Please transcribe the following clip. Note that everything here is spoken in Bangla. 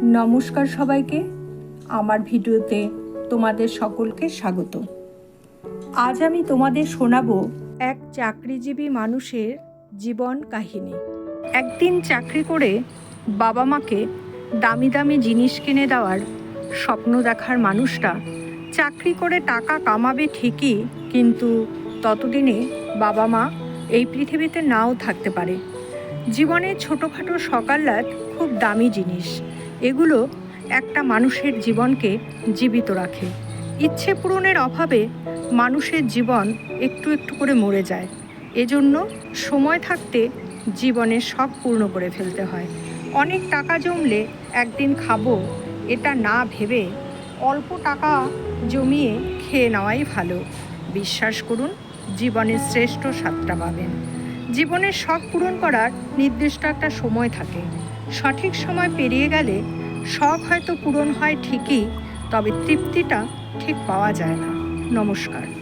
নমস্কার সবাইকে, আমার ভিডিওতে তোমাদের সকলকে স্বাগত। আজ আমি তোমাদের শোনাবো এক চাকরিজীবী মানুষের জীবন কাহিনী। একদিন চাকরি করে বাবা মাকে দামি দামি জিনিস কিনে দেওয়ার স্বপ্ন দেখার মানুষটা চাকরি করে টাকা কামাবে ঠিকই, কিন্তু ততদিনে বাবা মা এই পৃথিবীতে নাও থাকতে পারে। জীবনের ছোটোখাটো সকাল্লাদ খুব দামি জিনিস। এগুলো একটা মানুষের জীবনকে জীবিত রাখে। ইচ্ছে পূরণের অভাবে মানুষের জীবন একটু একটু করে মরে যায়। এজন্য সময় থাকতে জীবনের শখ পূর্ণ করে ফেলতে হয়। অনেক টাকা জমলে একদিন খাবো, এটা না ভেবে অল্প টাকা জমিয়ে খেয়ে নেওয়াই ভালো। বিশ্বাস করুন, জীবনের শ্রেষ্ঠ স্বাদটা পাবেন। জীবনের শখ পূরণ করার নির্দিষ্ট একটা সময় থাকে। সঠিক সময় পেরিয়ে গেলে শখ হয়তো পূরণ হয় ঠিকই, তবে তৃপ্তিটা ঠিক পাওয়া যায় না। নমস্কার।